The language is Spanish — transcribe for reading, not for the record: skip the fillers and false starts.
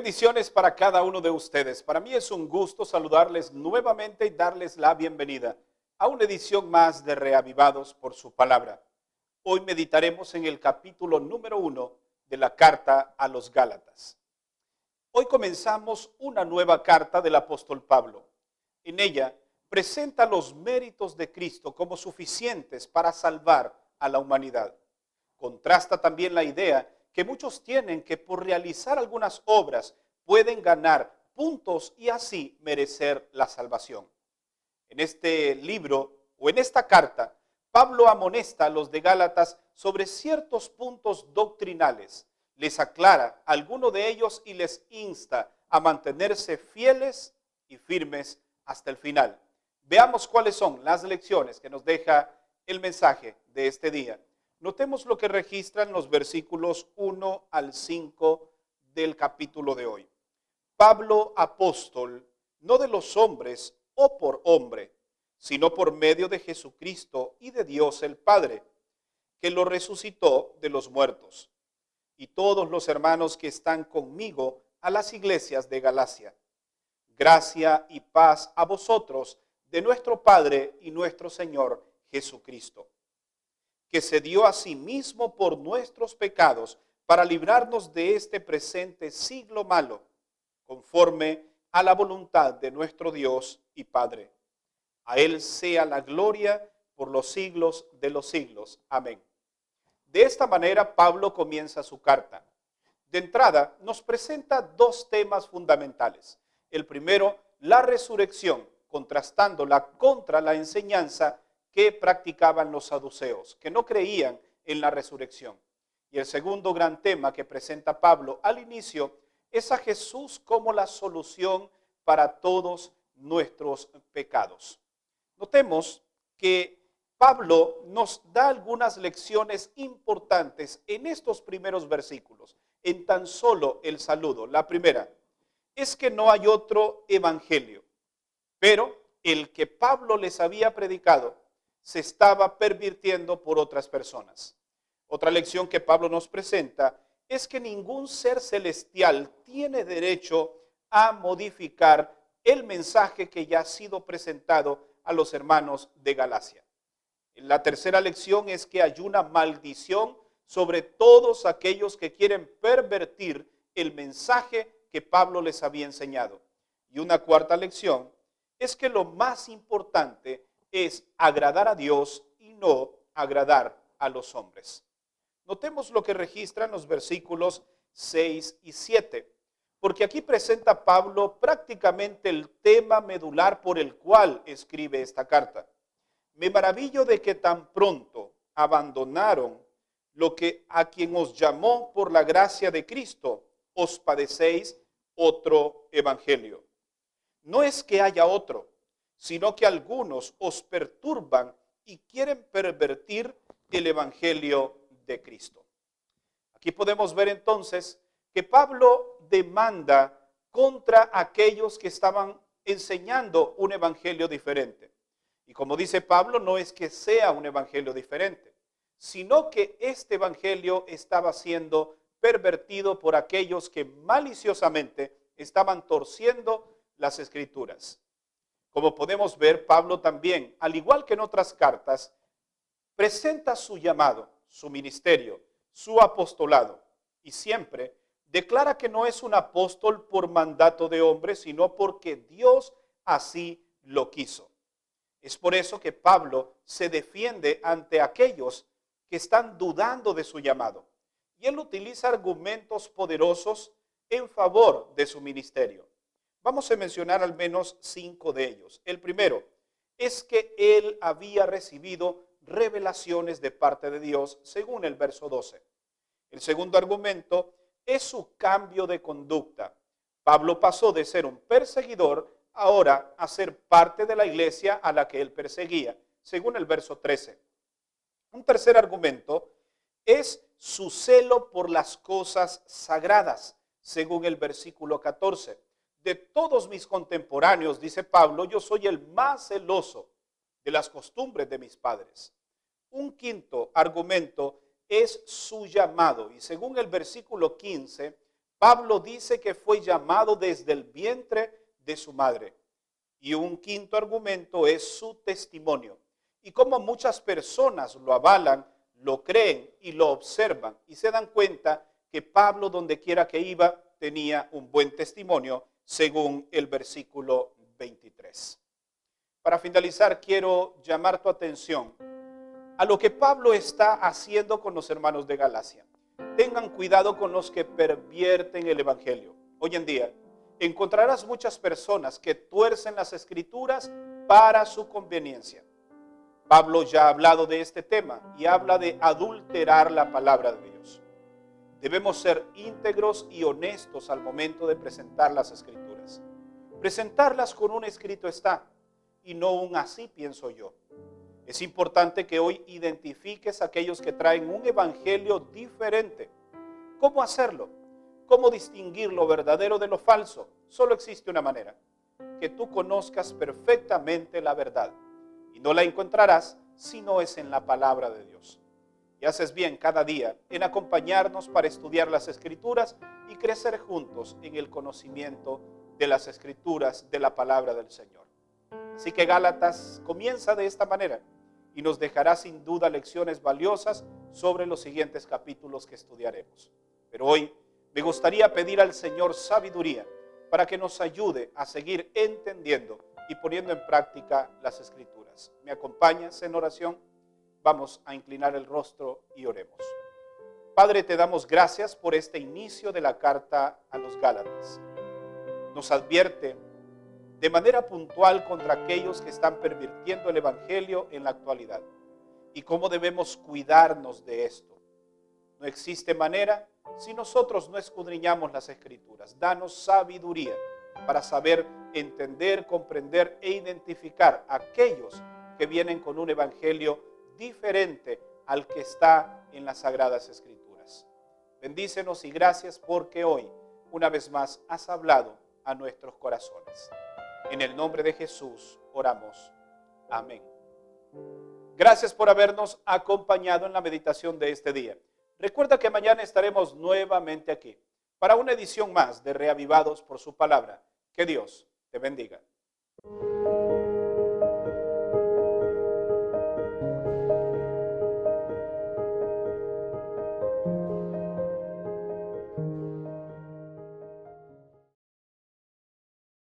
Bendiciones para cada uno de ustedes. Para mí es un gusto saludarles nuevamente y darles la bienvenida a una edición más de Reavivados por su palabra. Hoy meditaremos en el capítulo número 1 de la carta a los Gálatas. Hoy comenzamos una nueva carta del apóstol Pablo. En ella presenta los méritos de Cristo como suficientes para salvar a la humanidad. Contrasta también la idea que muchos tienen que por realizar algunas obras pueden ganar puntos y así merecer la salvación. En este libro o en esta carta, Pablo amonesta a los de Gálatas sobre ciertos puntos doctrinales, les aclara alguno de ellos y les insta a mantenerse fieles y firmes hasta el final. Veamos cuáles son las lecciones que nos deja el mensaje de este día. Notemos lo que registran los versículos 1 al 5 del capítulo de hoy. Pablo, apóstol, no de los hombres o por hombre, sino por medio de Jesucristo y de Dios el Padre, que lo resucitó de los muertos, y todos los hermanos que están conmigo a las iglesias de Galacia. Gracia y paz a vosotros de nuestro Padre y nuestro Señor Jesucristo, que se dio a sí mismo por nuestros pecados para librarnos de este presente siglo malo, conforme a la voluntad de nuestro Dios y Padre. A Él sea la gloria por los siglos de los siglos. Amén. De esta manera, Pablo comienza su carta. De entrada, nos presenta dos temas fundamentales. El primero, la resurrección, contrastándola contra la enseñanza que practicaban los saduceos, que no creían en la resurrección. Y el segundo gran tema que presenta Pablo al inicio es a Jesús como la solución para todos nuestros pecados. Notemos que Pablo nos da algunas lecciones importantes en estos primeros versículos, en tan solo el saludo. La primera es que no hay otro evangelio, pero el que Pablo les había predicado se estaba pervirtiendo por otras personas. Otra lección que Pablo nos presenta es que ningún ser celestial tiene derecho a modificar el mensaje que ya ha sido presentado a los hermanos de Galacia. La tercera lección es que hay una maldición sobre todos aquellos que quieren pervertir el mensaje que Pablo les había enseñado. Y una cuarta lección es que lo más importante es agradar a Dios y no agradar a los hombres. Notemos lo que registran los versículos 6 y 7, porque aquí presenta Pablo prácticamente el tema medular por el cual escribe esta carta. Me maravillo de que tan pronto abandonaron lo que a quien os llamó por la gracia de Cristo, os padecéis otro evangelio. No es que haya otro, sino que algunos os perturban y quieren pervertir el evangelio de Cristo. Aquí podemos ver entonces que Pablo demanda contra aquellos que estaban enseñando un evangelio diferente. Y como dice Pablo, no es que sea un evangelio diferente, sino que este evangelio estaba siendo pervertido por aquellos que maliciosamente estaban torciendo las escrituras. Como podemos ver, Pablo también, al igual que en otras cartas, presenta su llamado, su ministerio, su apostolado, y siempre declara que no es un apóstol por mandato de hombre, sino porque Dios así lo quiso. Es por eso que Pablo se defiende ante aquellos que están dudando de su llamado. Y él utiliza argumentos poderosos en favor de su ministerio. Vamos a mencionar al menos 5 de ellos. El primero es que él había recibido revelaciones de parte de Dios, según el verso 12. El segundo argumento es su cambio de conducta. Pablo pasó de ser un perseguidor ahora a ser parte de la iglesia a la que él perseguía, según el verso 13. Un tercer argumento es su celo por las cosas sagradas, según el versículo 14. De todos mis contemporáneos, dice Pablo, yo soy el más celoso de las costumbres de mis padres. Un quinto argumento es su llamado. Y según el versículo 15, Pablo dice que fue llamado desde el vientre de su madre. Y un quinto argumento es su testimonio. Y como muchas personas lo avalan, lo creen y lo observan y se dan cuenta que Pablo, donde quiera que iba, tenía un buen testimonio, según el versículo 23. Para finalizar, quiero llamar tu atención a lo que Pablo está haciendo con los hermanos de Galacia. Tengan cuidado con los que pervierten el evangelio. Hoy en día encontrarás muchas personas que tuercen las escrituras para su conveniencia. Pablo ya ha hablado de este tema y habla de adulterar la palabra de Dios. Debemos ser íntegros y honestos al momento de presentar las escrituras. Presentarlas con un escrito está y no un así pienso yo. Es importante que hoy identifiques a aquellos que traen un evangelio diferente. ¿Cómo hacerlo? ¿Cómo distinguir lo verdadero de lo falso? Solo existe una manera: que tú conozcas perfectamente la verdad. Y no la encontrarás si no es en la palabra de Dios. Y haces bien cada día en acompañarnos para estudiar las Escrituras y crecer juntos en el conocimiento de las Escrituras, de la palabra del Señor. Así que Gálatas comienza de esta manera y nos dejará sin duda lecciones valiosas sobre los siguientes capítulos que estudiaremos. Pero hoy me gustaría pedir al Señor sabiduría para que nos ayude a seguir entendiendo y poniendo en práctica las Escrituras. ¿Me acompañas en oración? Vamos a inclinar el rostro y oremos. Padre, te damos gracias por este inicio de la carta a los Gálatas. Nos advierte de manera puntual contra aquellos que están pervirtiendo el evangelio en la actualidad y cómo debemos cuidarnos de esto. No existe manera si nosotros no escudriñamos las Escrituras. Danos sabiduría para saber entender, comprender e identificar a aquellos que vienen con un evangelio diferente al que está en las Sagradas Escrituras. Bendícenos y gracias porque hoy, una vez más, has hablado a nuestros corazones. En el nombre de Jesús oramos. Amén. Gracias por habernos acompañado en la meditación de este día. Recuerda que mañana estaremos nuevamente aquí para una edición más de Reavivados por su palabra. Que Dios te bendiga.